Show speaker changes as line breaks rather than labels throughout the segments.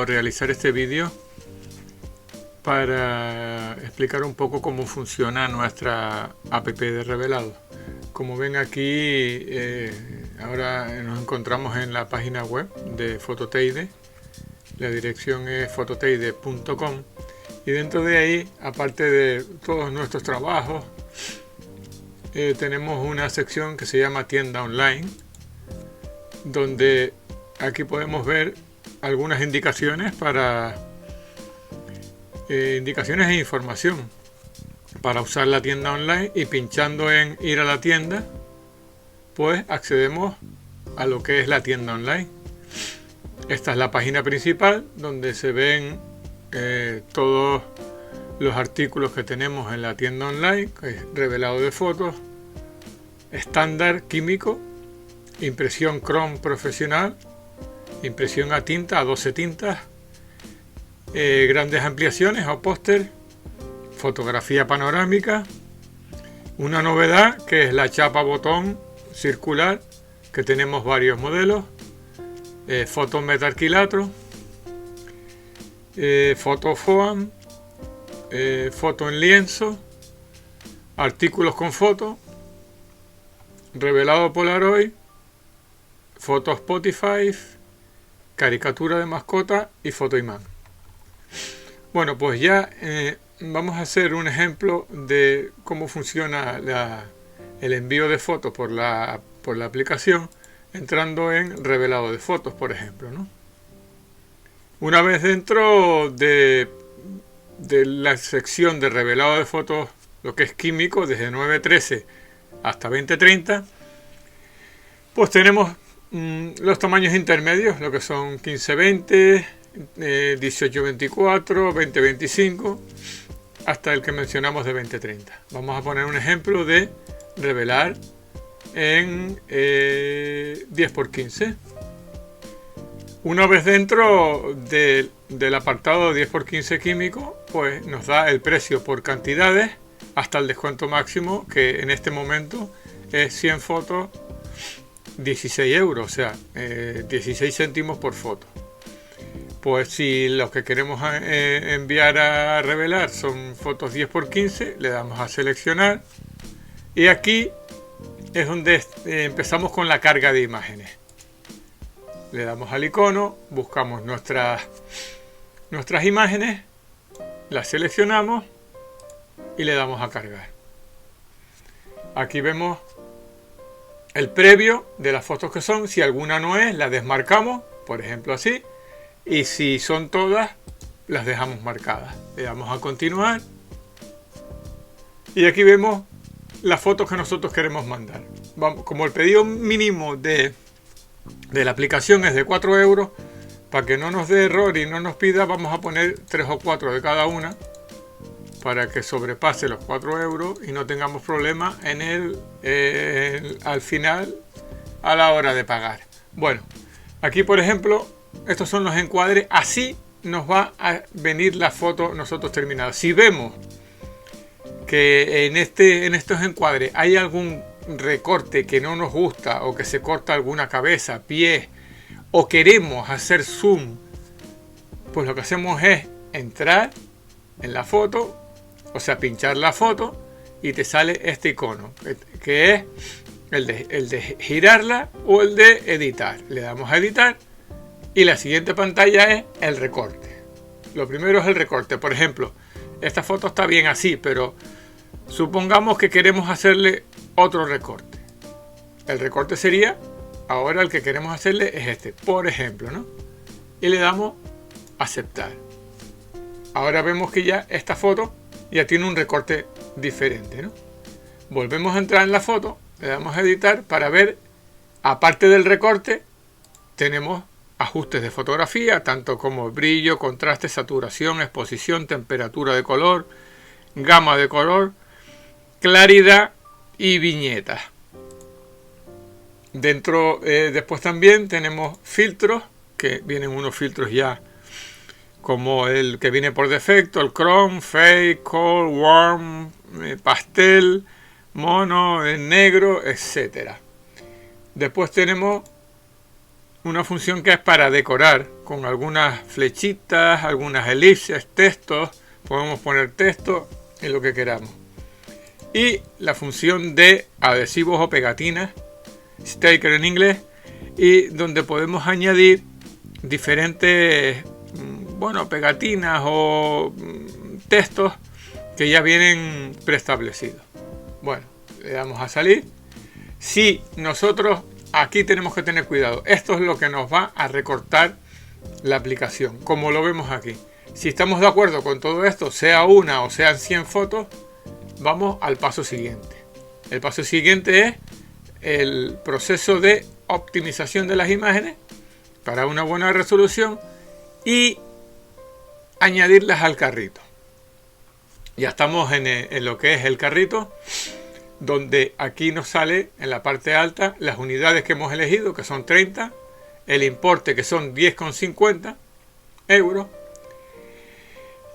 Realizar este vídeo para explicar un poco cómo funciona nuestra app de revelado. Como ven aquí, ahora nos encontramos en la página web de Fototeide. La dirección es fototeide.com y dentro de ahí, aparte de todos nuestros trabajos, tenemos una sección que se llama tienda online, donde aquí podemos ver algunas indicaciones indicaciones e información para usar la tienda online, y pinchando en ir a la tienda pues accedemos a lo que es la tienda online. Esta es la página principal donde se ven todos los artículos que tenemos en la tienda online, que es revelado de fotos, estándar químico, impresión Chrome profesional, impresión a tinta, a 12 tintas, grandes ampliaciones o póster, fotografía panorámica, una novedad que es la chapa botón circular, que tenemos varios modelos, foto metacrilato, foto foam, foto en lienzo, artículos con foto, revelado Polaroid, foto Spotify, caricatura de mascota y foto imán. Bueno, pues ya vamos a hacer un ejemplo de cómo funciona el envío de fotos por la aplicación, entrando en revelado de fotos, por ejemplo, ¿no? Una vez dentro de la sección de revelado de fotos, lo que es químico, desde 913 hasta 2030, pues tenemos los tamaños intermedios, lo que son 15-20, 18-24, 20-25, hasta el que mencionamos de 20-30. Vamos a poner un ejemplo de revelar en 10×15. Una vez dentro del apartado 10×15 químico, pues nos da el precio por cantidades hasta el descuento máximo, que en este momento es 100 fotos, 16 euros, o sea, 16 céntimos por foto. Pues si los que queremos enviar a revelar son fotos 10×15, le damos a seleccionar, y aquí es donde empezamos con la carga de imágenes. Le damos al icono, buscamos nuestras imágenes, las seleccionamos y le damos a cargar. Aquí vemos el previo de las fotos que son. Si alguna no es, la desmarcamos, por ejemplo así, y si son todas, las dejamos marcadas. Le damos a continuar y aquí vemos las fotos que nosotros queremos mandar. Como el pedido mínimo de la aplicación es de 4 euros, para que no nos dé error y no nos pida, vamos a poner 3 o 4 de cada una, para que sobrepase los 4 euros y no tengamos problema al final, a la hora de pagar. Bueno, aquí por ejemplo, estos son los encuadres. Así nos va a venir la foto nosotros terminada. Si vemos que en estos encuadres hay algún recorte que no nos gusta, o que se corta alguna cabeza, pie, o queremos hacer zoom, pues lo que hacemos es entrar en la foto, o sea, pinchar la foto, y te sale este icono, que es el de girarla o el de editar. Le damos a editar y la siguiente pantalla es el recorte. Lo primero es el recorte. Por ejemplo, esta foto está bien así, pero supongamos que queremos hacerle otro recorte. El recorte sería, ahora el que queremos hacerle es este, por ejemplo, ¿no? Y le damos a aceptar. Ahora vemos que ya esta foto ya tiene un recorte diferente, ¿no? Volvemos a entrar en la foto, le damos a editar para ver, aparte del recorte, tenemos ajustes de fotografía, tanto como brillo, contraste, saturación, exposición, temperatura de color, gama de color, claridad y viñetas. Dentro, después también tenemos filtros, que vienen unos filtros ya como el que viene por defecto, el Chrome, Fade, Cold, Warm, pastel, mono, negro, etcétera. Después tenemos una función que es para decorar con algunas flechitas, algunas elipses, textos. Podemos poner texto en lo que queramos. Y la función de adhesivos o pegatinas, sticker en inglés, y donde podemos añadir diferentes pegatinas o textos que ya vienen preestablecidos. Bueno, le damos a salir. Si nosotros aquí tenemos que tener cuidado, esto es lo que nos va a recortar la aplicación, como lo vemos aquí. Si estamos de acuerdo con todo esto, sea una o sean 100 fotos, vamos al paso siguiente. El paso siguiente es el proceso de optimización de las imágenes para una buena resolución y añadirlas al carrito. Ya estamos en lo que es el carrito, donde aquí nos sale en la parte alta las unidades que hemos elegido, que son 30, el importe, que son 10,50 euros.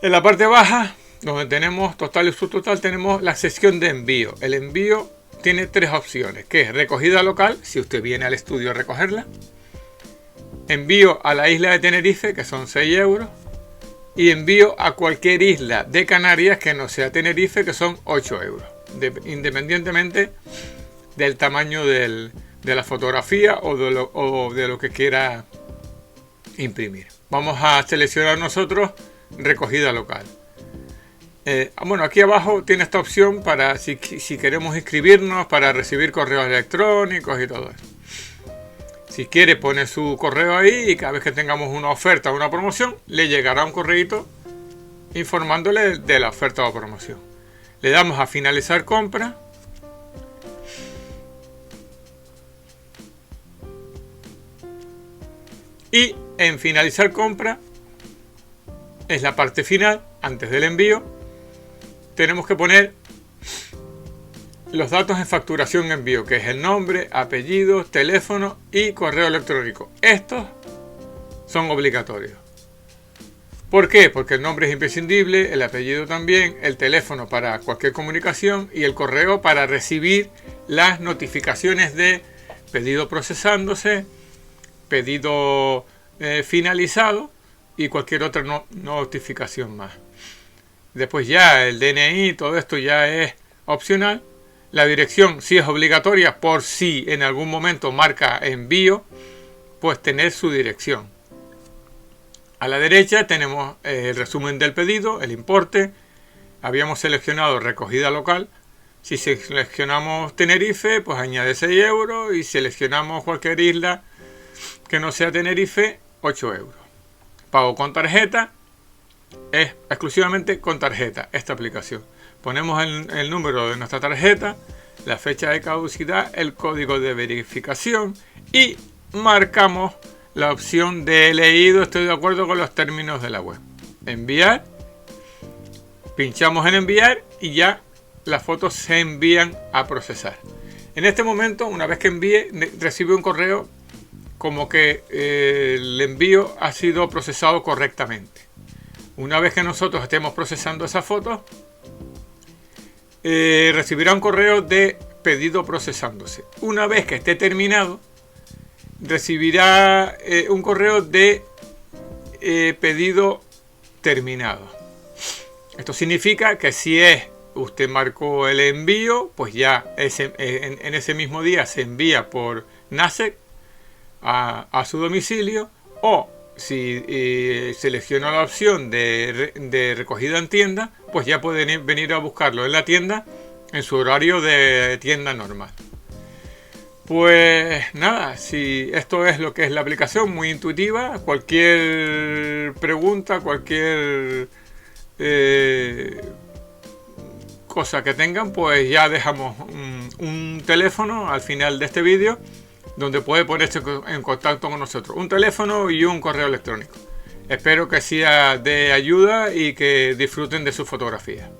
En la parte baja, donde tenemos total y subtotal, tenemos la sección de envío. El envío tiene 3 opciones, que es recogida local, si usted viene al estudio a recogerla, envío a la isla de Tenerife, que son 6 euros, y envío a cualquier isla de Canarias que no sea Tenerife, que son 8 euros, independientemente del tamaño de la fotografía o de lo que quiera imprimir. Vamos a seleccionar nosotros recogida local. Aquí abajo tiene esta opción para si queremos inscribirnos, para recibir correos electrónicos y todo eso. Si quiere, pone su correo ahí y cada vez que tengamos una oferta o una promoción, le llegará un correíto informándole de la oferta o promoción. Le damos a finalizar compra. Y en finalizar compra es la parte final, antes del envío. Tenemos que poner los datos en facturación envío, que es el nombre, apellido, teléfono y correo electrónico. Estos son obligatorios. ¿Por qué? Porque el nombre es imprescindible, el apellido también, el teléfono para cualquier comunicación y el correo para recibir las notificaciones de pedido procesándose, pedido finalizado y cualquier otra notificación más. Después ya el DNI, todo esto ya es opcional. La dirección sí es obligatoria por si en algún momento marca envío, pues tener su dirección. A la derecha tenemos el resumen del pedido, el importe. Habíamos seleccionado recogida local. Si seleccionamos Tenerife, pues añade 6 euros y seleccionamos cualquier isla que no sea Tenerife, 8 euros. Pago con tarjeta, es exclusivamente con tarjeta esta aplicación. Ponemos el número de nuestra tarjeta, la fecha de caducidad, el código de verificación y marcamos la opción de leído, estoy de acuerdo con los términos de la web. Enviar, pinchamos en enviar y ya las fotos se envían a procesar. En este momento, una vez que envíe, recibe un correo como que el envío ha sido procesado correctamente. Una vez que nosotros estemos procesando esa foto, recibirá un correo de pedido procesándose. Una vez que esté terminado, recibirá un correo de pedido terminado. Esto significa que si usted marcó el envío, pues ya en ese mismo día se envía por NACEX a su domicilio, o si selecciona la opción de recogida en tienda, pues ya pueden venir a buscarlo en la tienda en su horario de tienda normal. Pues nada, si esto es lo que es la aplicación, muy intuitiva. Cualquier pregunta, cualquier cosa que tengan, pues ya dejamos un teléfono al final de este vídeo donde puede ponerse en contacto con nosotros, un teléfono y un correo electrónico. Espero que sea de ayuda y que disfruten de su fotografía.